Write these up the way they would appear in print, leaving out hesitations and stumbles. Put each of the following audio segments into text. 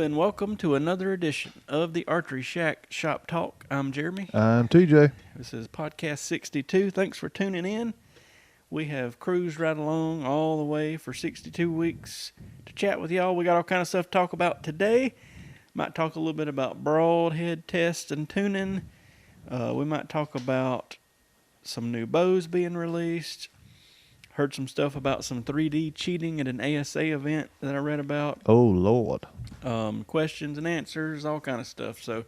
and welcome to another edition of the Archeryshack Shop Talk. I'm Jeremy. I'm TJ. This is podcast 62. Thanks for tuning in. We have cruised right along all the way for 62 weeks to chat with y'all. We got all kind of stuff to talk about today. Might talk a little bit about broadhead tests and tuning. We might talk about some new bows being released. Heard some stuff about some 3D cheating at an ASA event that I read about. Oh, Lord. Questions and answers, all kind of stuff. So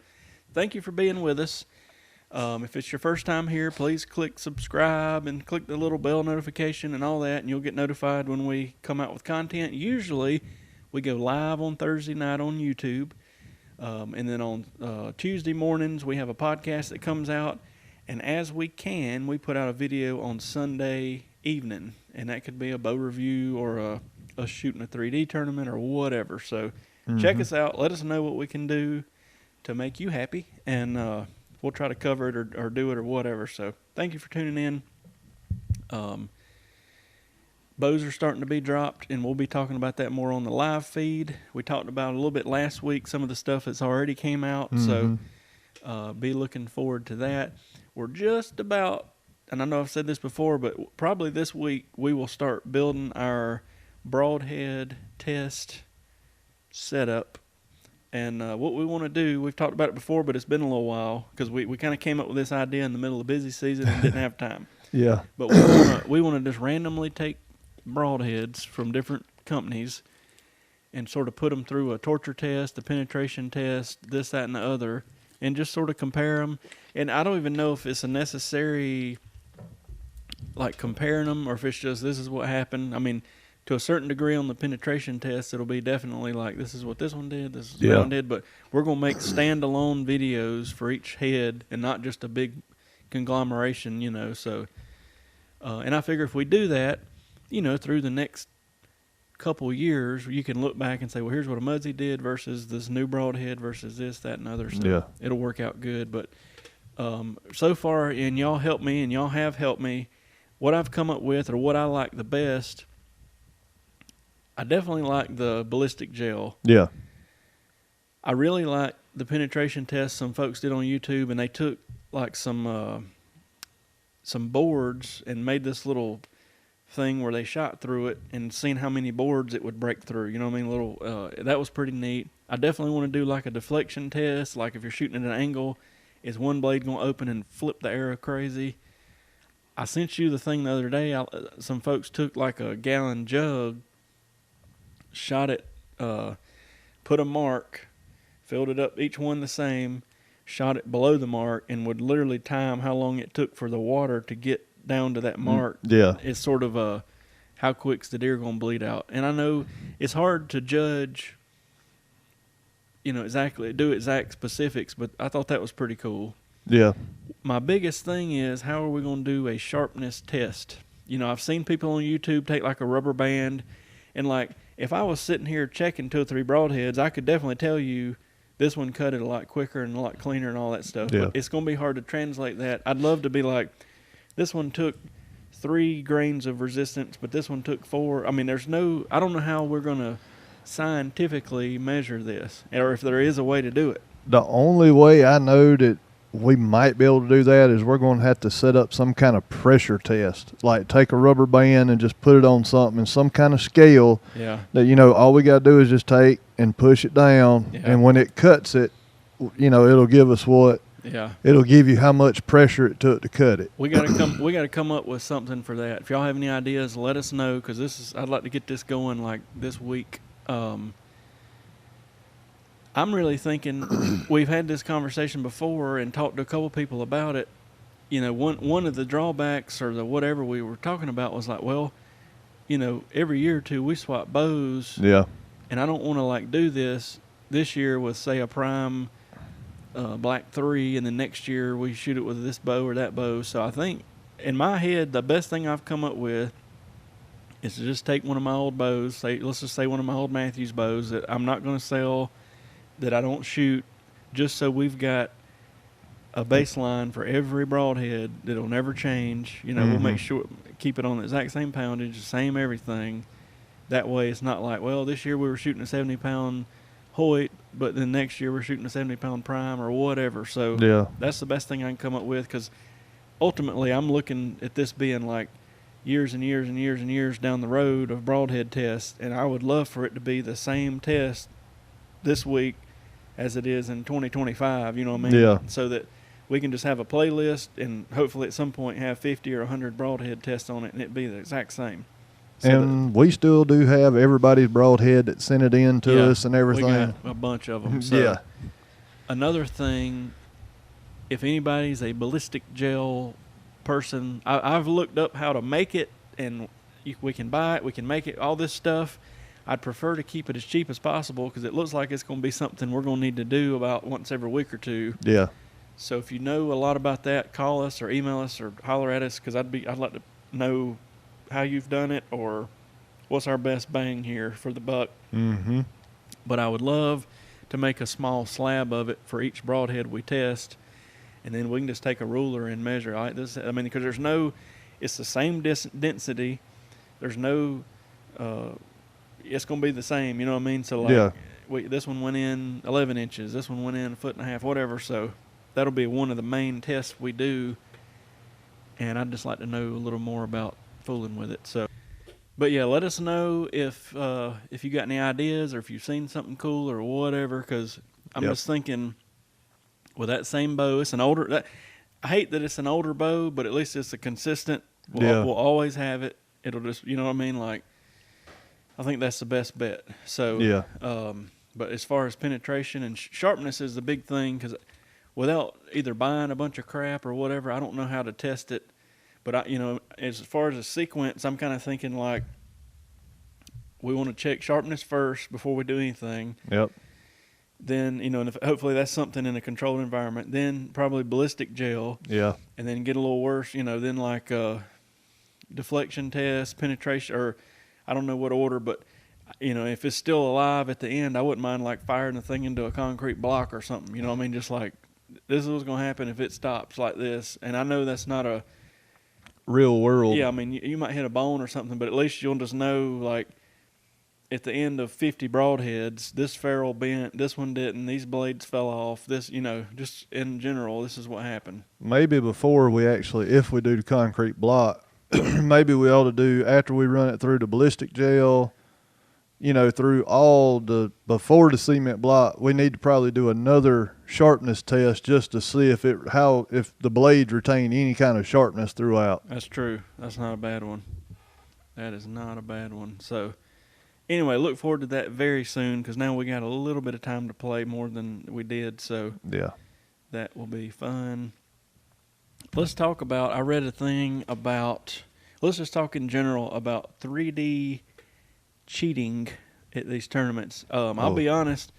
thank you for being with us. If it's your first time here, please click subscribe and click the little bell notification and all that, and you'll get notified when we come out with content. Usually we go live on Thursday night on YouTube, and then on Tuesday mornings we have a podcast that comes out, and as we can, we put out a video on Sunday evening, and that could be a bow review or us shooting a 3D tournament or whatever. So check us out. Let us know what we can do to make you happy, and we'll try to cover it or do it or whatever. So thank you for tuning in. Bows are starting to be dropped, and we'll be talking about that more on the live feed. We talked about a little bit last week, some of the stuff that's already came out, so be looking forward to that. We're just about, and I know I've said this before, but probably this week we will start building our broadhead test setup. And what we want to do, we've talked about it before, but it's been a little while because we kind of came up with this idea in the middle of busy season and didn't have time. Yeah. But we want to just randomly take broadheads from different companies and sort of put them through a torture test, a penetration test, this, that, and the other, and just sort of compare them. And I don't even know if it's a necessary, like, comparing them, or if it's just this is what happened. I mean, to a certain degree on the penetration test, it'll be definitely like this is what this one did, this is what that one did. But we're going to make standalone videos for each head and not just a big conglomeration, you know. So, and I figure if we do that, you know, through the next couple years, you can look back and say, well, here's what a Mudsie did versus this new broadhead versus this, that, and other. So it'll work out good. But so far, and y'all help me, and y'all have helped me, what I've come up with or what I like the best, I definitely like the ballistic gel. Yeah. I really like the penetration test some folks did on YouTube, and they took like some boards and made this little thing where they shot through it and seen how many boards it would break through. You know what I mean? That was pretty neat. I definitely want to do like a deflection test, like if you're shooting at an angle, is one blade going to open and flip the arrow crazy? I sent you the thing the other day. Some folks took like a gallon jug, shot it, put a mark, filled it up, each one the same, shot it below the mark, and would literally time how long it took for the water to get down to that mark. Yeah. It's sort of how quick's the deer going to bleed out. And I know it's hard to judge, you know, do exact specifics, but I thought that was pretty cool. Yeah. My biggest thing is, how are we going to do a sharpness test? You know, I've seen people on YouTube take like a rubber band, and like, if I was sitting here checking 2 or 3 broadheads, I could definitely tell you this one cut it a lot quicker and a lot cleaner and all that stuff. Yeah. But it's going to be hard to translate that. I'd love to be like, this one took 3 grains of resistance, but this one took 4. I mean, I don't know how we're going to scientifically measure this, or if there is a way to do it. The only way I know that we might be able to do that is we're going to have to set up some kind of pressure test, like take a rubber band and just put it on something in some kind of scale. Yeah. That, you know, all we got to do is just take and push it down. Yeah. And when it cuts it, you know, it'll give us it'll give you how much pressure it took to cut it. We got to come up with something for that. If y'all have any ideas, let us know, because I'd like to get this going like this week. I'm really thinking, we've had this conversation before and talked to a couple people about it. You know, one of the drawbacks or the whatever we were talking about was like, well, you know, every year or two we swap bows. Yeah. And I don't want to like do this year with, say, a prime Black 3, and then next year we shoot it with this bow or that bow. So I think in my head, the best thing I've come up with is to just take one of my old bows, let's just say one of my old Matthews bows that I'm not going to sell, that I don't shoot, just so we've got a baseline for every broadhead that'll never change. You know, we'll make sure, keep it on the exact same poundage, the same everything. That way it's not like, well, this year we were shooting a 70-pound Hoyt, but then next year we're shooting a 70-pound prime or whatever. So Yeah. that's the best thing I can come up with, because ultimately I'm looking at this being like years and years and years and years down the road of broadhead tests, and I would love for it to be the same test this week as it is in 2025, you know what I mean? Yeah. So that we can just have a playlist and hopefully at some point have 50 or 100 broadhead tests on it, and it be the exact same. So And we still do have everybody's broadhead that sent it in to us and everything. We got a bunch of them. So Yeah. another thing, if anybody's a ballistic gel person, I've looked up how to make it, and we can buy it, we can make it, all this stuff. I'd prefer to keep it as cheap as possible, because it looks like it's going to be something we're going to need to do about once every week or two. Yeah. So if you know a lot about that, call us or email us or holler at us, because I'd like to know how you've done it or what's our best bang here for the buck. Mm-hmm. But I would love to make a small slab of it for each broadhead we test, and then we can just take a ruler and measure like this. I mean, because it's the same density. There's no, it's going to be the same, you know what I mean? So like, this one went in 11 inches, this one went in 1.5 feet, whatever. So that'll be one of the main tests we do, and I'd just like to know a little more about fooling with it. So, but yeah, let us know if you got any ideas or if you've seen something cool or whatever, because I'm just thinking with that same bow, it's an older, I hate that it's an older bow, but at least it's a consistent, we'll always have it. It'll just, you know what I mean? Like, I think that's the best bet. So, but as far as penetration and sharpness is the big thing, because without either buying a bunch of crap or whatever, I don't know how to test it. But as far as a sequence, I'm kind of thinking like we want to check sharpness first before we do anything. Yep. Then, and hopefully that's something in a controlled environment. Then probably ballistic gel. Yeah. And then get a little worse, then like deflection test, penetration, or I don't know what order, but if it's still alive at the end, I wouldn't mind like firing the thing into a concrete block or something. You know what I mean? Just like, this is what's going to happen if it stops like this. And I know that's not a real world. Yeah, I mean, you might hit a bone or something, but at least you'll just know, like, at the end of 50 broadheads, this ferrule bent, this one didn't, these blades fell off, this, just in general, this is what happened. Maybe before we actually, if we do the concrete block, maybe we ought to do, after we run it through the ballistic gel, through all before the cement block, we need to probably do another sharpness test just to see if the blades retain any kind of sharpness throughout. That's true. That's not a bad one. That is not a bad one. So, anyway, look forward to that very soon, because now we got a little bit of time to play more than we did. So, yeah, that will be fun. Let's talk about, I read a thing about, let's just talk in general about 3D cheating at these tournaments. I'll be honest,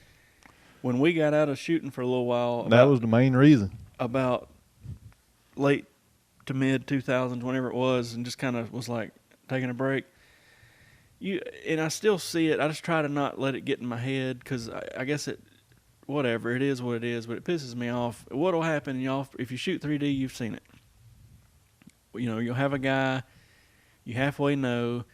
when we got out of shooting for a little while, that was the main reason. About late to mid 2000s, whenever it was, and just kind of was like taking a break. And I still see it. I just try to not let it get in my head, because I guess whatever, it is what it is, but it pisses me off. What'll happen, y'all, if you shoot 3D, you've seen it. You'll have a guy you halfway know,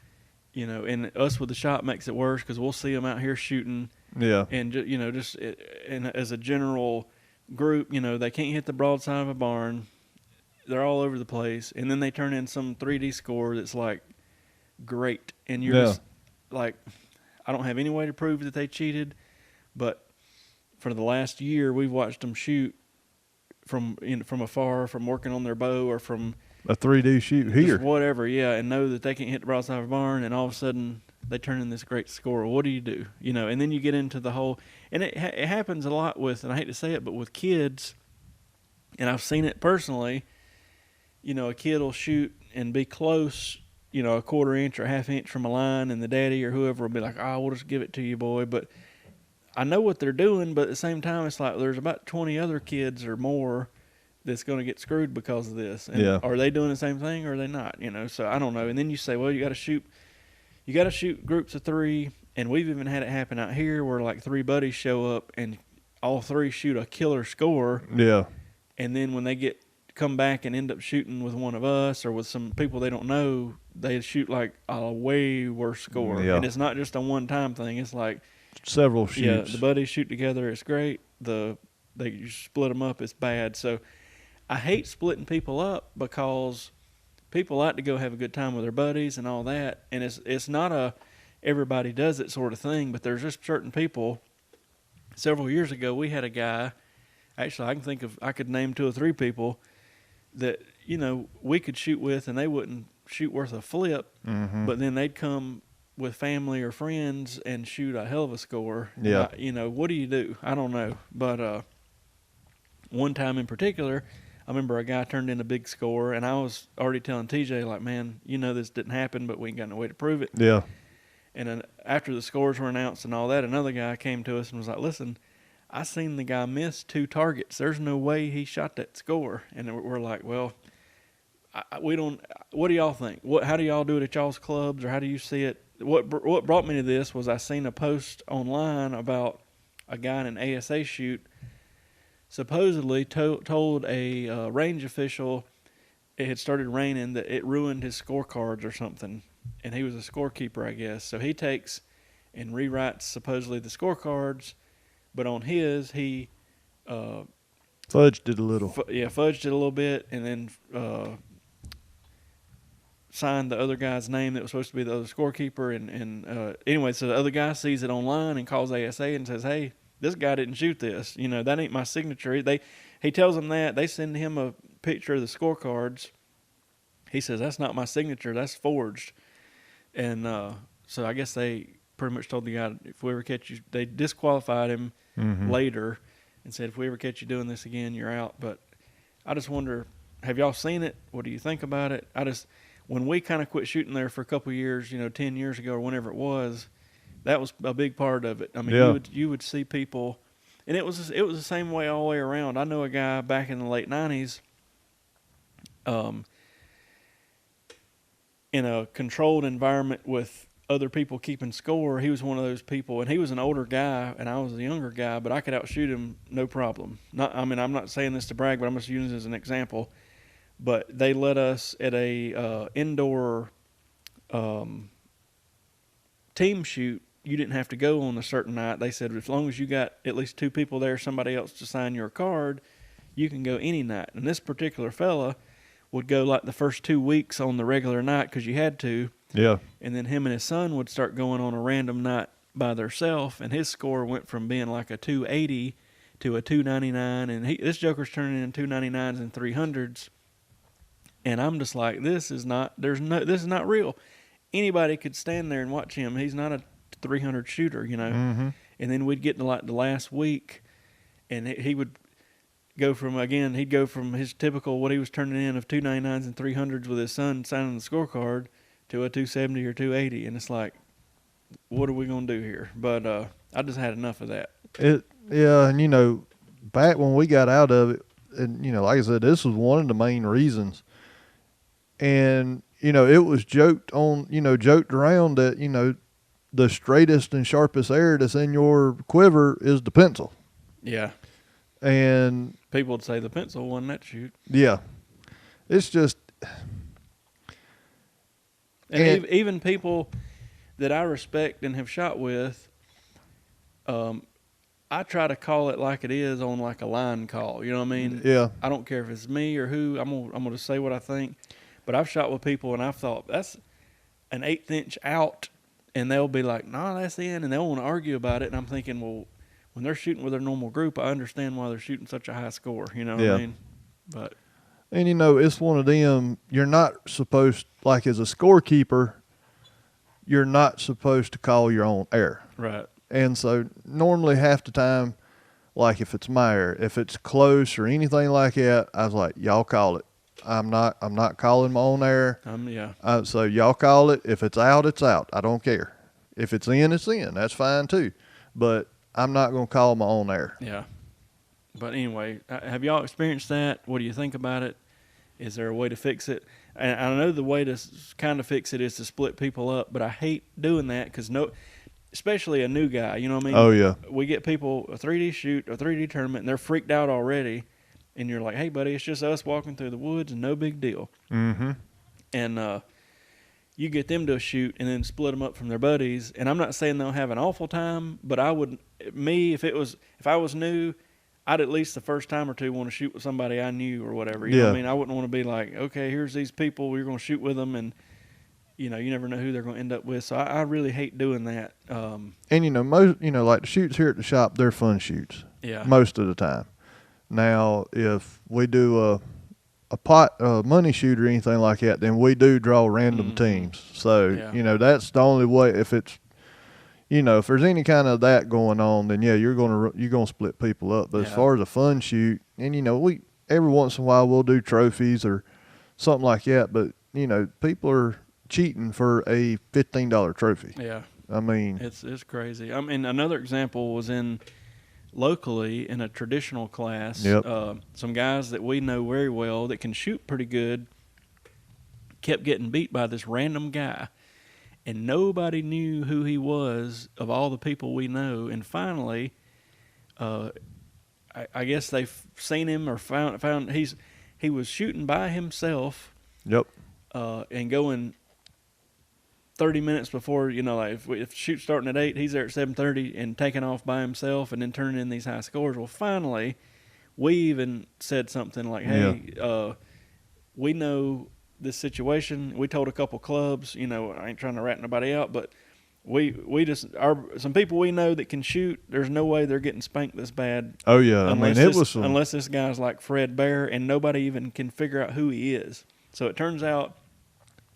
and us with the shop makes it worse, because we'll see them out here shooting. Yeah. And, and as a general group, they can't hit the broadside of a barn. They're all over the place. And then they turn in some 3D score that's like great. And you're just like, I don't have any way to prove that they cheated, but for the last year, we've watched them shoot from afar, from working on their bow, or from a 3D shoot here, whatever, and know that they can't hit the broadside of a barn, and all of a sudden they turn in this great score. What do you do? And then you get into the whole, and it happens a lot with, and I hate to say it, but with kids, and I've seen it personally. A kid will shoot and be close, a 1/4 inch or 1/2 inch from a line, and the daddy or whoever will be like, "Oh, we'll just give it to you, boy." But I know what they're doing, but at the same time, it's like there's about 20 other kids or more that's going to get screwed because of this. And are they doing the same thing, or are they not? So I don't know. And then you say, well, you got to shoot groups of 3, and we've even had it happen out here where like 3 buddies show up and all 3 shoot a killer score. Yeah. And then when they come back and end up shooting with one of us or with some people they don't know, they shoot like a way worse score. Yeah. And it's not just a one-time thing. It's like several Yeah, shoots. the buddies shoot together. It's great. You split them up. It's bad. So I hate splitting people up because people like to go have a good time with their buddies and all that. And it's not a everybody does it sort of thing. But there's just certain people. Several years ago, we had a guy. Actually, I could name 2 or 3 people that we could shoot with, and they wouldn't shoot worth a flip. Mm-hmm. But then they'd come with family or friends and shoot a hell of a score. Yeah. What do you do? I don't know. But one time in particular, I remember a guy turned in a big score, and I was already telling TJ, like, man, this didn't happen, but we ain't got no way to prove it. Yeah. And then after the scores were announced and all that, another guy came to us and was like, listen, I seen the guy miss 2 targets. There's no way he shot that score. And we're like, well, we don't. What do y'all think? How do y'all do it at y'all's clubs, or how do you see it? What brought me to this was I seen a post online about a guy in an ASA shoot supposedly told a range official it had started raining, that it ruined his scorecards or something, and he was a scorekeeper, I guess. So he takes and rewrites supposedly the scorecards, but on his he fudged it a little. Fudged it a little bit, and then signed the other guy's name that was supposed to be the other scorekeeper. And anyway, so the other guy sees it online and calls ASA and says, hey, this guy didn't shoot this. That ain't my signature. He tells them that. They send him a picture of the scorecards. He says, that's not my signature. That's forged. And so I guess they pretty much told the guy, if we ever catch you, they disqualified him later and said, if we ever catch you doing this again, you're out. But I just wonder, have y'all seen it? What do you think about it? When we kind of quit shooting there for a couple of years, 10 years ago or whenever it was, that was a big part of it. I mean, you would see people, and it was the same way all the way around. I know a guy back in the late 90s, in a controlled environment with other people keeping score. He was one of those people, and he was an older guy, and I was a younger guy, but I could outshoot him no problem. I'm not saying this to brag, but I'm just using it as an example. But they let us at a indoor team shoot. You didn't have to go on a certain night. They said as long as you got at least 2 people there, somebody else to sign your card, you can go any night. And this particular fella would go like the first 2 weeks on the regular night because you had to. Yeah. And then him and his son would start going on a random night by themselves, and his score went from being like a 280 to a 299. And this joker's turning in 299s and 300s. And I'm just like, this is not real. Anybody could stand there and watch him. He's not a 300 shooter, Mm-hmm. And then we'd get to like the last week, and he would go from his typical, what he was turning in of 299s and 300s with his son signing the scorecard, to a 270 or 280. And it's like, what are we going to do here? But I just had enough of that. And back when we got out of it, and like I said, this was one of the main reasons. And it was joked around that the straightest and sharpest arrow that's in your quiver is the pencil. Yeah. And people would say the pencil won that shoot. Yeah. It's just. And even people that I respect and have shot with, I try to call it like it is on like a line call. You know what I mean? Yeah. I don't care if it's me or who. I'm gonna say what I think. But I've shot with people and I've thought that's an 1/8 inch out, and they'll be like, "No, that's in," and they'll want to argue about it. And I'm thinking, well, when they're shooting with their normal group, I understand why they're shooting such a high score. You know what I mean? But. And it's one of them, you're not supposed, like as a scorekeeper, you're not supposed to call your own error. Right. And so normally half the time, like if it's my error, if it's close or anything like that, I was like, y'all call it. I'm not calling my own error. Yeah. So y'all call it. If it's out, it's out. I don't care. If it's in, it's in. That's fine too. But I'm not going to call my own error. Yeah. But anyway, have y'all experienced that? What do you think about it? Is there a way to fix it? And I know the way to kind of fix it is to split people up, but I hate doing that because especially a new guy, you know what I mean? Oh, yeah. We get people a 3D shoot, a 3D tournament, and they're freaked out already. And you're like, hey, buddy, it's just us walking through the woods and no big deal. Mm-hmm. And you get them to a shoot and then split them up from their buddies. And I'm not saying they'll have an awful time, but I would, if I was new, I'd at least the first time or two want to shoot with somebody I knew or whatever. You know what I mean? I wouldn't want to be like, okay, here's these people, you're going to shoot with them, and you never know who they're going to end up with. So I really hate doing that. And most, like the shoots here at the shop, they're fun shoots. Yeah. Most of the time. Now, if we do a money shoot or anything like that, then we do draw random teams. So that's the only way. If it's if there's any kind of that going on, then you're gonna split people up. But as far as a fun shoot, and we every once in a while we'll do trophies or something like that. But people are cheating for a $15 trophy. Yeah, I mean it's crazy. I mean, another example was locally in a traditional class. Some guys that we know very well that can shoot pretty good kept getting beat by this random guy, and nobody knew who he was of all the people we know. And finally, I guess they've seen him or found he was shooting by himself. And going 30 minutes before, if the shoot's starting at 8, he's there at 7:30 and taking off by himself and then turning in these high scores. Well, finally, we even said something like, hey, we know this situation. We told a couple clubs, I ain't trying to rat nobody out, but we just some people we know that can shoot. There's no way they're getting spanked this bad. Oh yeah, unless this guy's like Fred Bear and nobody even can figure out who he is. So it turns out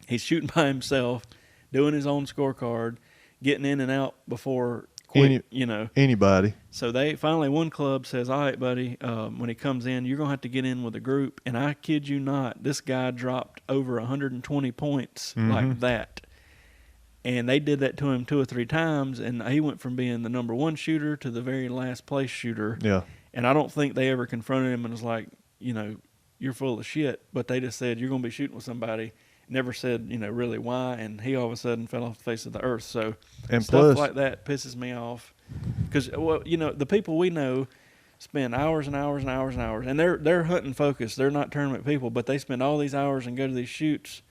he's shooting by himself, doing his own scorecard, getting in and out before anybody. So one club says, all right, buddy, when he comes in, you're going to have to get in with a group. And I kid you not, this guy dropped over 120 points like that. And they did that to him 2 or 3 times, and he went from being the number 1 shooter to the very last place shooter. Yeah. And I don't think they ever confronted him and was like, you're full of shit. But they just said, you're going to be shooting with somebody. Never said, really why, and he all of a sudden fell off the face of the earth. So stuff like that pisses me off because, the people we know spend hours and hours and hours and hours, and they're hunting focused. They're not tournament people, but they spend all these hours and go to these shoots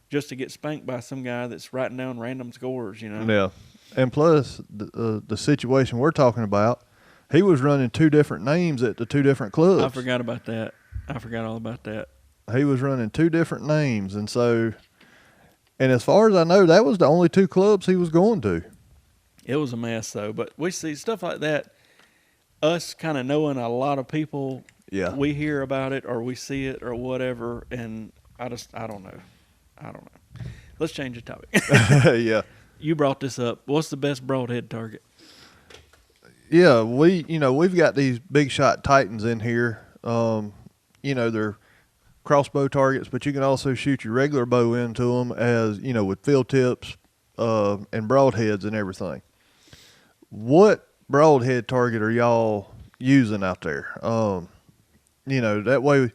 just to get spanked by some guy that's writing down random scores. Yeah, and plus the situation we're talking about, he was running 2 different names at the 2 different clubs. I forgot about that. I forgot all about that. He was running 2 different names, and as far as I know, that was the only 2 clubs he was going to. It was a mess, though. But we see stuff like that. Us kind of knowing a lot of people, we hear about it or we see it or whatever, and I don't know. Let's change the topic. Yeah. You brought this up. What's the best broadhead target? Yeah, we've got these big shot Titans in here. They're crossbow targets, but you can also shoot your regular bow into them as, with field tips and broadheads and everything. What broadhead target are y'all using out there? That way,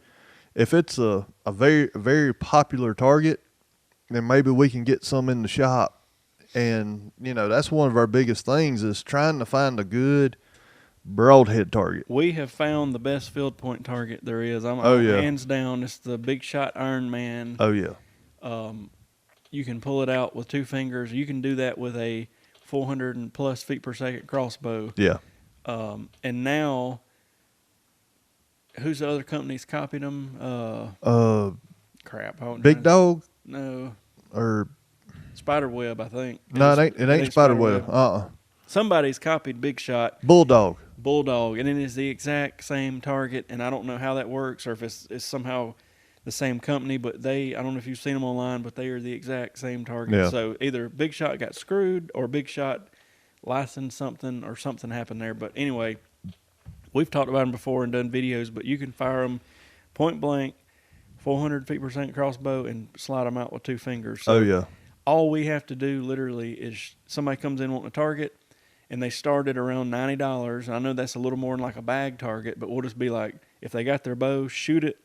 if it's a very, very popular target, then maybe we can get some in the shop. And, that's one of our biggest things is trying to find a good broadhead target. We have found the best field point target there is. Hands down, it's the Big Shot Iron Man. Oh yeah. You can pull it out with 2 fingers. You can do that with a 400 and plus feet per second crossbow. Yeah. And now, who's the other company's copied them? Crap. Big Dog? No. Or Spiderweb, I think. No, it ain't Spiderweb. Somebody's copied Big Shot. Bulldog, and it is the exact same target, and I don't know how that works or if it's somehow the same company, but I don't know if you've seen them online, but they are the exact same target. Yeah. So either Big Shot got screwed or Big Shot licensed something or something happened there. But anyway, we've talked about them before and done videos, but you can fire them point blank, 400 feet per second crossbow, and slide them out with 2 fingers. So all we have to do literally is somebody comes in wanting a target, and they started around $90. I know that's a little more than like a bag target, but we'll just be like, if they got their bow, shoot it,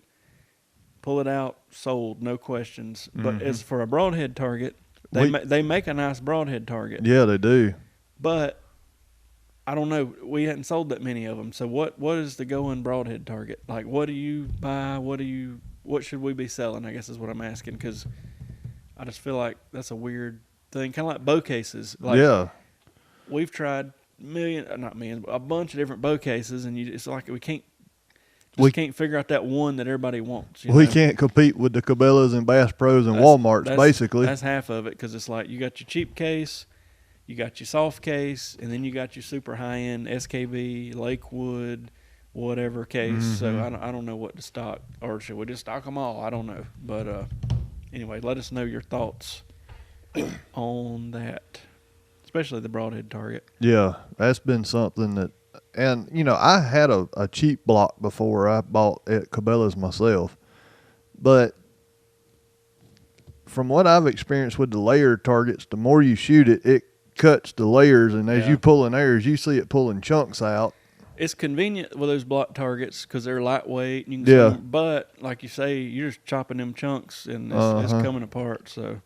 pull it out, sold, no questions. But as for a broadhead target, they make a nice broadhead target. Yeah, they do. But I don't know. We hadn't sold that many of them. So what is the going broadhead target? Like, what do you buy? What should we be selling? I guess is what I'm asking, because I just feel like that's a weird thing, kind of like bow cases. Like, yeah. we've tried not millions, but a bunch of different bow cases, and it's like we can't figure out that one that everybody wants. We know? can't compete with the Cabela's and Bass Pros and Walmarts, basically. That's half of it, because it's like you got your cheap case, you got your soft case, and then you got your super high-end SKB, Lakewood, whatever case. Mm-hmm. So I don't know what to stock, or should we just stock them all? I don't know. But anyway, let us know your thoughts on that, especially the broadhead target. Yeah, that's been something that, and I had a cheap block before I bought at Cabela's myself, but from what I've experienced with the layered targets, the more you shoot it, it cuts the layers, and as you pull in layers, you see it pulling chunks out. It's convenient with those block targets because they're lightweight. And you can see them, but like you say, you're just chopping them chunks, and it's coming apart. So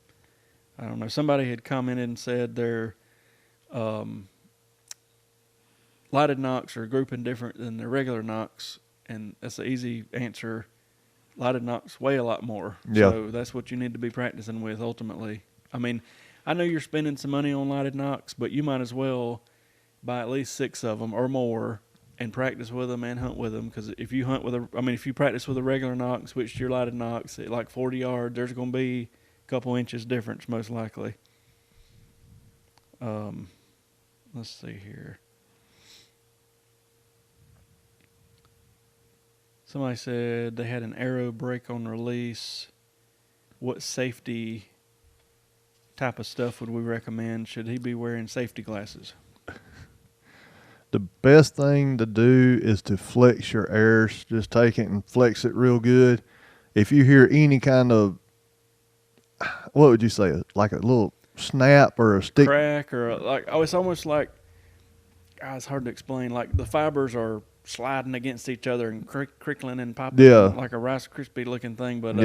I don't know. Somebody had commented and said their lighted nocks are grouping different than their regular nocks, and that's an easy answer. Lighted nocks weigh a lot more, so that's what you need to be practicing with ultimately. I mean, I know you're spending some money on lighted nocks, but you might as well buy at least 6 of them or more and practice with them and hunt with them. Because if you if you practice with a regular nock and switch to your lighted nocks at like 40 yards, there's going to be a couple inches difference most likely. Let's see here. Somebody said they had an arrow break on release. What safety type of stuff would we recommend? Should he be wearing safety glasses? The best thing to do is to flex your arrows. Just take it and flex it real good. If you hear any kind of, what would you say, like a little snap or a stick crack, or it's almost like, it's hard to explain. Like the fibers are sliding against each other and crickling and popping, like a Rice Krispie looking thing. But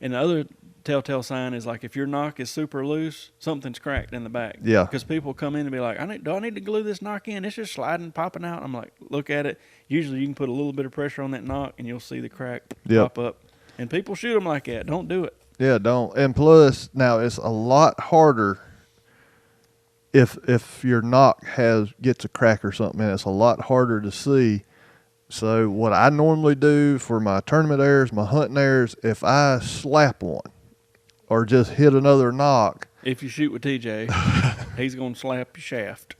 and the other telltale sign is like if your nock is super loose, something's cracked in the back. Yeah, because people come in and be like, do I need to glue this nock in? It's just sliding, popping out. I'm like, look at it. Usually you can put a little bit of pressure on that nock and you'll see the crack pop up. And people shoot them like that. Don't do it. Yeah, don't. And plus, now it's a lot harder if your nock gets a crack or something, and it's a lot harder to see. So what I normally do for my tournament arrows, my hunting arrows, if I slap one or just hit another nock. If you shoot with TJ, he's going to slap your shaft.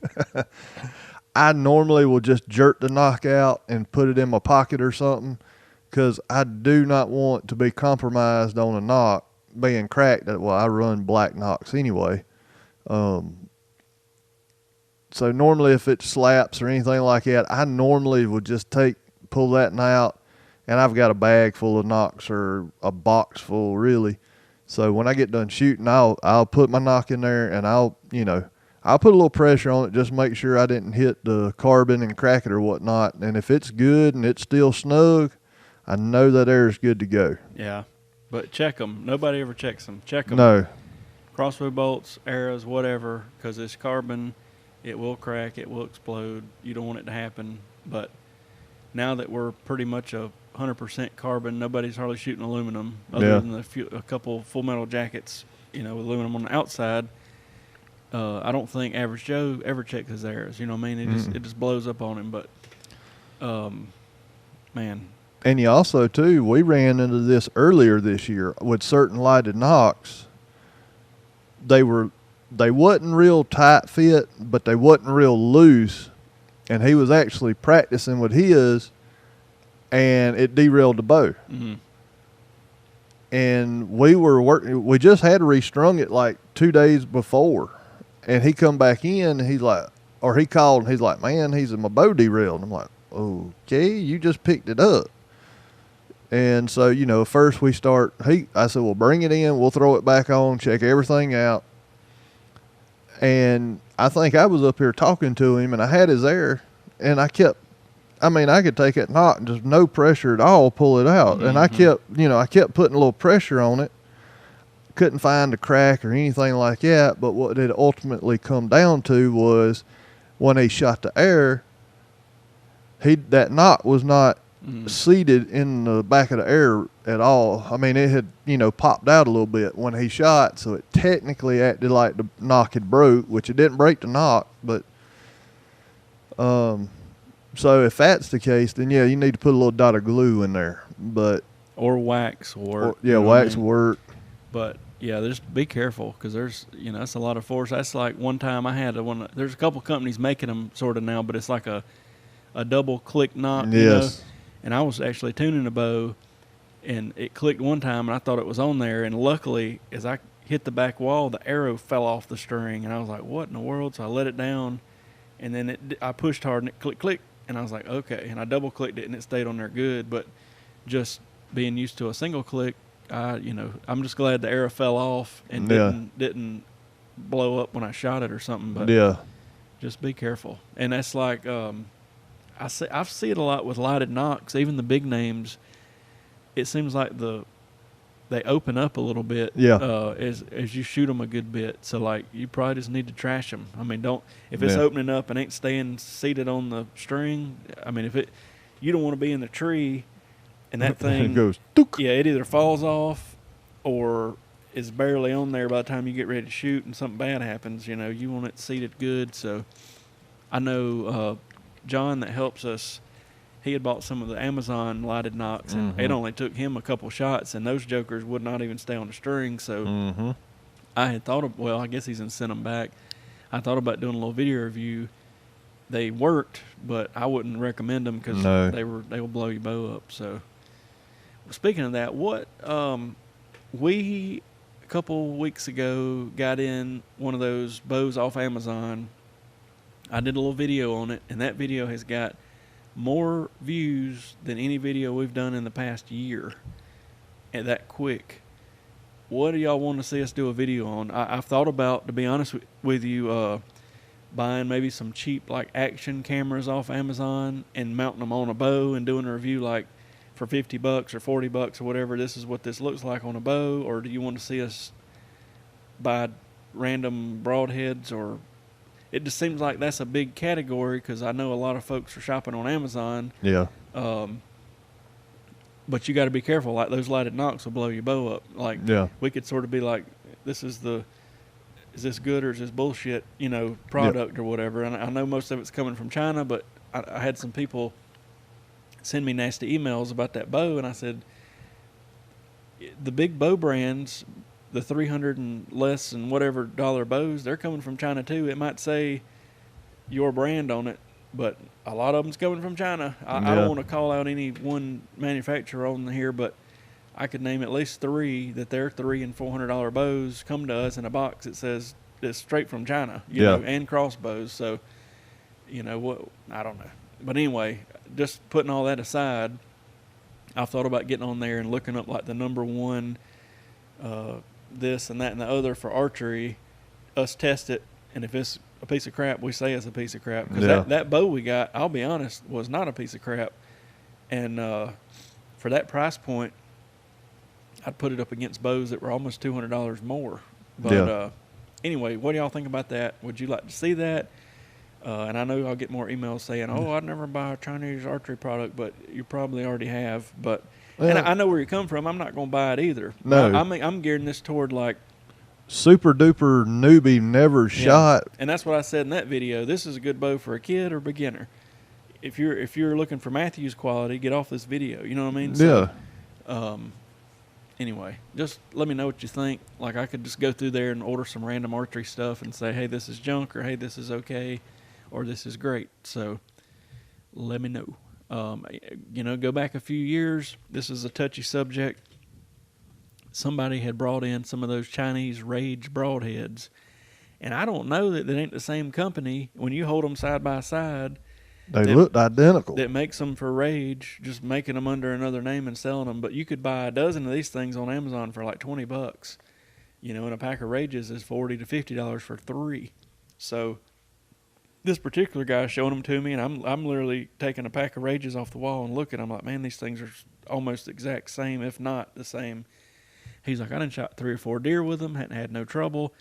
I normally will just jerk the nock out and put it in my pocket or something, because I do not want to be compromised on a nock being cracked. Well, I run black nocks anyway. So normally if it slaps or anything like that, I normally would just pull that out, and I've got a bag full of nocks, or a box full really. So when I get done shooting, I'll put my nock in there, and I'll put a little pressure on it, just make sure I didn't hit the carbon and crack it or whatnot. And if it's good and it's still snug, I know that air's good to go. Yeah, but check them. Nobody ever checks them. Check them. No. Crossbow bolts, arrows, whatever, because it's carbon. It will crack. It will explode. You don't want it to happen. But now that we're pretty much 100% carbon, nobody's hardly shooting aluminum other than a couple full metal jackets, with aluminum on the outside. I don't think average Joe ever checks his arrows. You know what I mean? It just blows up on him. But, man. And you also, too, we ran into this earlier this year with certain lighted nocks. They wasn't real tight fit, but they wasn't real loose. And he was actually practicing with his, and it derailed the bow. Mm-hmm. And we just had restrung it like 2 days before. And he come back in, and he called, and he's like, man, my bow derailed. And I'm like, okay, you just picked it up. And so, first I said, well, bring it in. We'll throw it back on, check everything out. And I think I was up here talking to him, and I had his air, and I could take that knot and just no pressure at all, pull it out. Mm-hmm. And I kept putting a little pressure on it. Couldn't find a crack or anything like that. But what it ultimately come down to was when he shot the air, that knot was not seated in the back of the air at all. I mean, it had, popped out a little bit when he shot, so it technically acted like the knock had broke, which it didn't break the knock, but so if that's the case, then yeah, you need to put a little dot of glue in there, but or wax work. Wax work. But yeah, just be careful because there's that's a lot of force. That's like one time I had one. There's a couple companies making them sort of now, but it's like a double click knock. Yes. And I was actually tuning a bow, and it clicked one time, and I thought it was on there, and luckily, as I hit the back wall, the arrow fell off the string, and I was like, "What in the world?" So I let it down, and then I pushed hard, and it click. And I was like, okay. And I double clicked it and it stayed on there good. But just being used to a single click, I'm just glad the arrow fell off and didn't blow up when I shot it or something. But just be careful. And that's like, I see it a lot with lighted knocks, even the big names. It seems like they open up a little bit as you shoot them a good bit. So, like, you probably just need to trash them. I mean, if it's opening up and ain't staying seated on the string, I mean, you don't want to be in the tree and that thing it goes, dook. Yeah, it either falls off or is barely on there by the time you get ready to shoot and something bad happens. You want it seated good. So, I know John that helps us, he had bought some of the Amazon lighted knocks, and it only took him a couple shots, and those jokers would not even stay on the string. So I had thought of, I guess he's going to send them back. I thought about doing a little video review. They worked, but I wouldn't recommend them because they will blow your bow up. So speaking of that, we a couple weeks ago got in one of those bows off Amazon. I did a little video on it, and that video has got more views than any video we've done in the past year, and that quick. What do y'all want to see us do a video on? I've thought about, to be honest with you, buying maybe some cheap like action cameras off Amazon and mounting them on a bow and doing a review like for $50 or $40 or whatever. This is what this looks like on a bow. Or do you want to see us buy random broadheads? Or it just seems like that's a big category because I know a lot of folks are shopping on Amazon. Yeah. But you got to be careful. Like those lighted knocks will blow your bow up. Like we could sort of be like, is this good or is this bullshit, product or whatever. And I know most of it's coming from China, but I had some people send me nasty emails about that bow, and I said, the big bow brands, the $300 and less and whatever dollar bows, they're coming from China too. It might say your brand on it, but a lot of them's coming from China. I don't want to call out any one manufacturer on here, but I could name at least three that their $300 and $400 bows come to us in a box that says it's straight from China, you know, and crossbows. So, what, I don't know. But anyway, just putting all that aside, I've thought about getting on there and looking up like the number one, this and that and the other for archery, us test it, and if it's a piece of crap, we say it's a piece of crap. Because that bow we got, I'll be honest, was not a piece of crap. And for that price point, I'd put it up against bows that were almost $200 more. But anyway, what do y'all think about that? Would you like to see that? And I know I'll get more emails saying, I'd never buy a Chinese archery product, but you probably already have. But and I know where you come from. I'm not going to buy it either. No. I'm gearing this toward like super duper newbie, never shot. And that's what I said in that video. This is a good bow for a kid or beginner. If you're looking for Matthews quality, get off this video. You know what I mean? So, anyway, just let me know what you think. Like I could just go through there and order some random archery stuff and say, hey, this is junk, or hey, this is okay, or this is great. So let me know. Go back a few years. This is a touchy subject. Somebody had brought in some of those Chinese Rage broadheads, and I don't know that ain't the same company. When you hold them side by side, they looked identical. That makes them for Rage, just making them under another name and selling them. But you could buy a dozen of these things on Amazon for like $20. And a pack of Rages is $40 to $50 for 3. So this particular guy showing them to me, and I'm literally taking a pack of Rages off the wall and looking. I'm like, man, these things are almost the exact same, if not the same. He's like, I done shot 3 or 4 deer with them, hadn't had no trouble.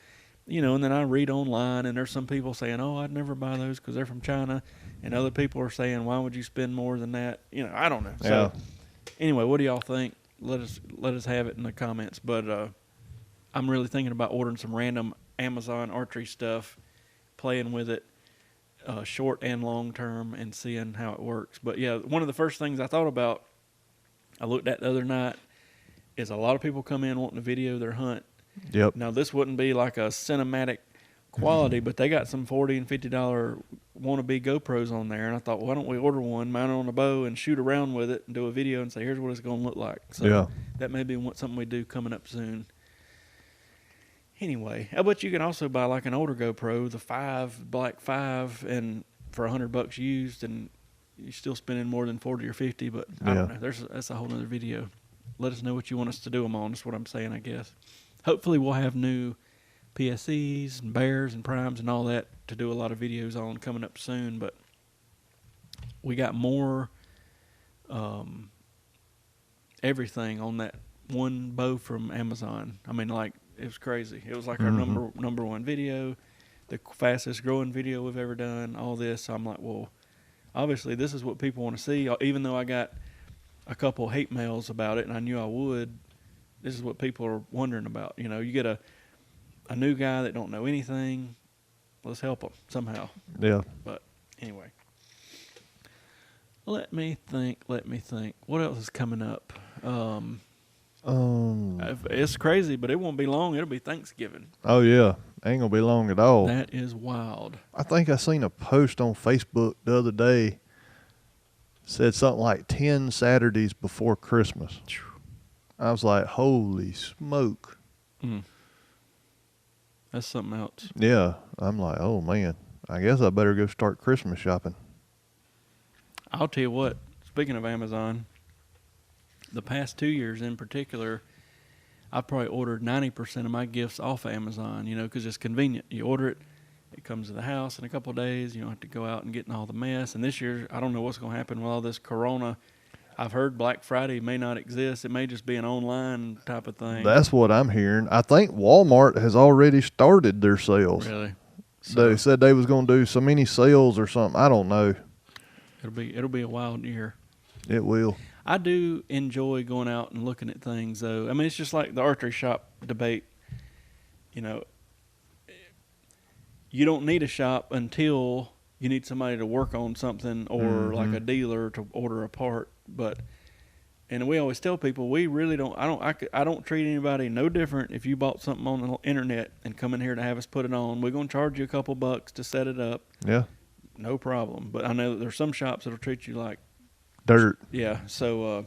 you know, and then I read online, and there's some people saying, "Oh, I'd never buy those because they're from China," and other people are saying, "Why would you spend more than that?" You know, I don't know. Yeah. So anyway, what do y'all think? Let us have it in the comments. But I'm really thinking about ordering some random Amazon archery stuff, playing with it, short and long term, and seeing how it works. But yeah, one of the first things I thought about, I looked at the other night, is a lot of people come in wanting to video their hunt. Yep. Now this wouldn't be like a cinematic quality, but they got some $40 and $50 wannabe GoPros on there, and I thought, well, why don't we order one, mount it on a bow, and shoot around with it, and do a video and say, here's what it's going to look like. So Yeah. that may be something we do coming up soon. Anyway, I bet you can also buy like an older GoPro, the Black 5, and for $100 used, and you're still spending more than 40 or 50. But I don't know. That's a whole other video. Let us know what you want us to do them on. That's what I'm saying, I guess. Hopefully, we'll have new PSEs and bears and primes and all that to do a lot of videos on coming up soon. But we got more everything on that one bow from Amazon. I mean, like, it was crazy. It was like our number one video, the fastest growing video we've ever done, all this. So I'm like, well, obviously this is what people want to see. Even though I got a couple hate mails about it and I knew I would, this is what people are wondering about. You know, you get a new guy that don't know anything, let's help them somehow. Yeah. But anyway, let me think. What else is coming up? It's crazy, but it won't be long. It'll be Thanksgiving. Oh yeah, ain't gonna be long at all. That is wild. I think I seen a post on Facebook the other day. Said something like 10 Saturdays before Christmas. I was like, holy smoke. That's something else. Yeah, I'm like, oh man, I guess I better go start Christmas shopping. I'll tell you what, speaking of Amazon, the past 2 years in particular, I've probably ordered 90% of my gifts off of Amazon, you know, because it's convenient. You order it, it comes to the house in a couple of days. You don't have to go out and get in all the mess. And this year, I don't know what's going to happen with all this Corona. I've heard Black Friday may not exist. It may just be an online type of thing. That's what I'm hearing. I think Walmart has already started their sales. Really? They said they was going to do so many sales or something. I don't know. It'll be a wild year. It will. I do enjoy going out and looking at things, though. I mean, it's just like the archery shop debate. You know, you don't need a shop until you need somebody to work on something or like a dealer to order a part. And we always tell people we really don't. I don't treat anybody no different if you bought something on the internet and come in here to have us put it on. We're gonna charge you a couple bucks to set it up. Yeah. No problem. But I know that there's some shops that'll treat you like dirt. Yeah. So,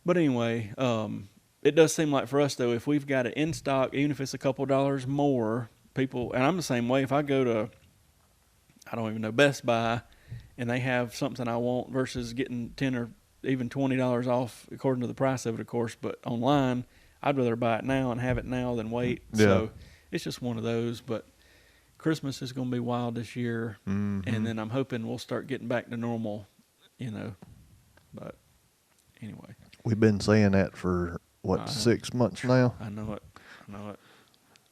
but anyway, it does seem like for us though, if we've got it in stock, even if it's a couple dollars more, people, and I'm the same way. If I go to, I don't even know, Best Buy, and they have something I want versus getting $10 or even $20 off according to the price of it, of course. But online, I'd rather buy it now and have it now than wait. Yeah. So it's just one of those. But Christmas is going to be wild this year, and then I'm hoping we'll start getting back to normal, you know. But anyway, we've been saying that for 6 months now. I know it.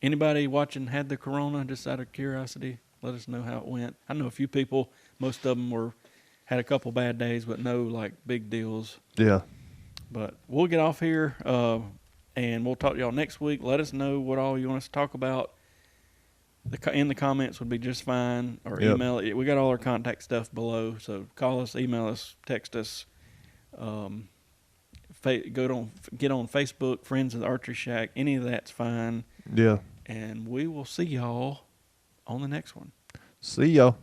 Anybody watching had the Corona? Just out of curiosity, let us know how it went. I know a few people. Most of them had a couple bad days, but no like big deals. Yeah. But we'll get off here, and we'll talk to y'all next week. Let us know what all you want us to talk about. In the comments would be just fine, or email it. We got all our contact stuff below, so call us, email us, text us. Get on Facebook, Friends of the Archeryshack. Any of that's fine. Yeah. And we will see y'all on the next one. See y'all.